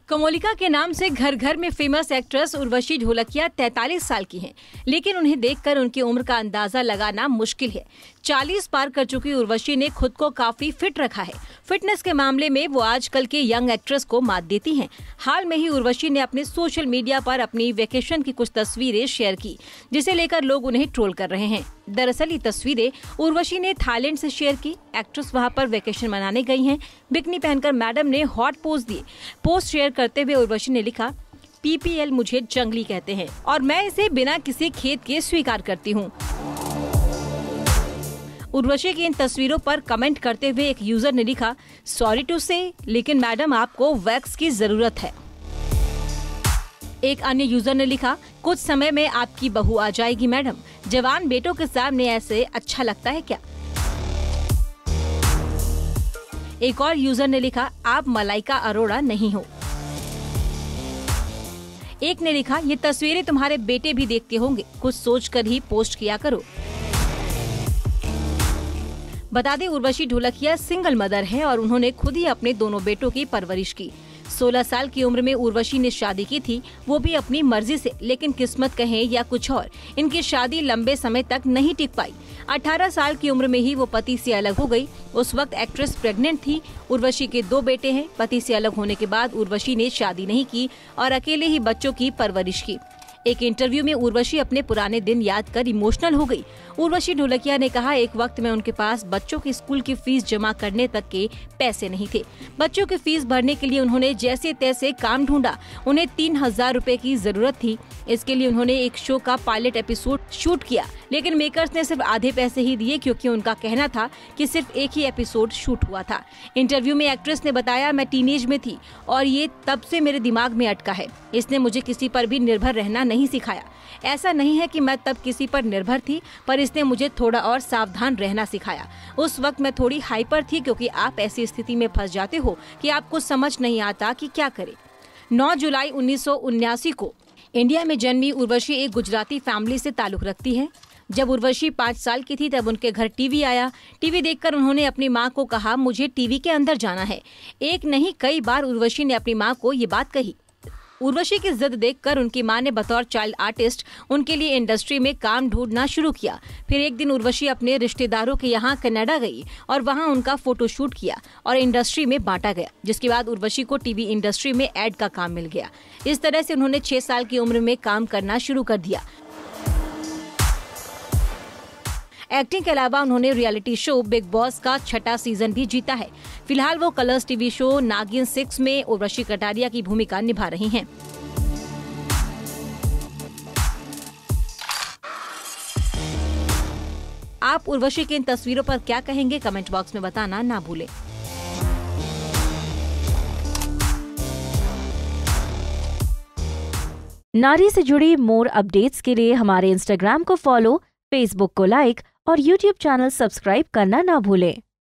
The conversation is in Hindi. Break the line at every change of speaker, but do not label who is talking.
कोमोलिका के नाम से घर घर में फेमस एक्ट्रेस उर्वशी ढोलकिया 43 साल की हैं, लेकिन उन्हें देखकर उनकी उम्र का अंदाजा लगाना मुश्किल है। 40 पार कर चुकी उर्वशी ने खुद को काफी फिट रखा है। फिटनेस के मामले में वो आजकल के यंग एक्ट्रेस को मात देती हैं। हाल में ही उर्वशी ने अपने सोशल मीडिया पर अपनी वेकेशन की कुछ तस्वीरें शेयर की, जिसे लेकर लोग उन्हें ट्रोल कर रहे हैं। दरअसल ये तस्वीरें उर्वशी ने थाईलैंड से शेयर की। एक्ट्रेस वहां पर वेकेशन मनाने गई हैं। बिकनी पहनकर मैडम ने हॉट पोज दिए। पोस्ट शेयर करते हुए उर्वशी ने लिखा, PPL मुझे जंगली कहते हैं और मैं इसे बिना किसी खेद के स्वीकार करती हूँ। उर्वशी की इन तस्वीरों पर कमेंट करते हुए एक यूजर ने लिखा, सॉरी टू से, लेकिन मैडम आपको वैक्स की जरूरत है। एक अन्य यूजर ने लिखा, कुछ समय में आपकी बहू आ जाएगी मैडम, जवान बेटों के सामने ऐसे अच्छा लगता है क्या। एक और यूजर ने लिखा, आप मलाइका अरोड़ा नहीं हो। एक ने लिखा, ये तस्वीरें तुम्हारे बेटे भी देखते होंगे, कुछ सोचकर ही पोस्ट किया करो। बता दें, उर्वशी ढोलकिया सिंगल मदर है और उन्होंने खुद ही अपने दोनों बेटों की परवरिश की। 16 साल की उम्र में उर्वशी ने शादी की थी, वो भी अपनी मर्जी से, लेकिन किस्मत कहे या कुछ और, इनकी शादी लंबे समय तक नहीं टिक पाई। 18 साल की उम्र में ही वो पति से अलग हो गई। उस वक्त एक्ट्रेस प्रेग्नेंट थी। उर्वशी के 2 बेटे हैं। पति से अलग होने के बाद उर्वशी ने शादी नहीं की और अकेले ही बच्चों की परवरिश की। एक इंटरव्यू में उर्वशी अपने पुराने दिन याद कर इमोशनल हो गई। उर्वशी ढोलकिया ने कहा, एक वक्त में उनके पास बच्चों की स्कूल की फीस जमा करने तक के पैसे नहीं थे। बच्चों की फीस भरने के लिए उन्होंने जैसे तैसे काम ढूंढा। उन्हें 3000 रुपए की जरूरत थी। इसके लिए उन्होंने एक शो का पायलट एपिसोड शूट किया, लेकिन मेकर्स ने सिर्फ आधे पैसे ही दिए, क्योंकि उनका कहना था कि सिर्फ एक ही एपिसोड शूट हुआ था। इंटरव्यू में एक्ट्रेस ने बताया, मैं टीनेज में थी और ये तब से मेरे दिमाग में अटका है। इसने मुझे किसी पर भी निर्भर रहना नहीं सिखाया। ऐसा नहीं है कि मैं तब किसी पर निर्भर थी, पर इसने मुझे थोड़ा और सावधान रहना सिखाया। उस वक्त मैं थोड़ी हाइपर थी, क्योंकि आप ऐसी स्थिति में फंस जाते हो कि आपको समझ नहीं आता कि क्या करें। 9 जुलाई 1979 को इंडिया में जन्मी उर्वशी एक गुजराती फैमिली से ताल्लुक रखती है। जब उर्वशी 5 साल की थी तब उनके घर टीवी आया। टीवी देखकर उन्होंने अपनी मां को कहा, मुझे टीवी के अंदर जाना है। एक नहीं, कई बार उर्वशी ने अपनी मां को ये बात कही। उर्वशी की जिद देखकर उनकी मां ने बतौर चाइल्ड आर्टिस्ट उनके लिए इंडस्ट्री में काम ढूंढना शुरू किया। फिर एक दिन उर्वशी अपने रिश्तेदारों के यहाँ कनाडा गई और वहाँ उनका फोटो शूट किया और इंडस्ट्री में बांटा गया, जिसके बाद उर्वशी को टीवी इंडस्ट्री में एड का काम मिल गया। इस तरह से उन्होंने 6 साल की उम्र में काम करना शुरू कर दिया। एक्टिंग के अलावा उन्होंने रियलिटी शो बिग बॉस का 6ठा सीजन भी जीता है। फिलहाल वो कलर्स टीवी शो नागिन 6 में उर्वशी कटारिया की भूमिका निभा रही हैं। आप उर्वशी की इन तस्वीरों पर क्या कहेंगे, कमेंट बॉक्स में बताना ना भूलें।
नारी से जुड़ी मोर अपडेट्स के लिए हमारे इंस्टाग्राम को फॉलो, फेसबुक को लाइक और यूट्यूब चैनल सब्सक्राइब करना ना भूलें।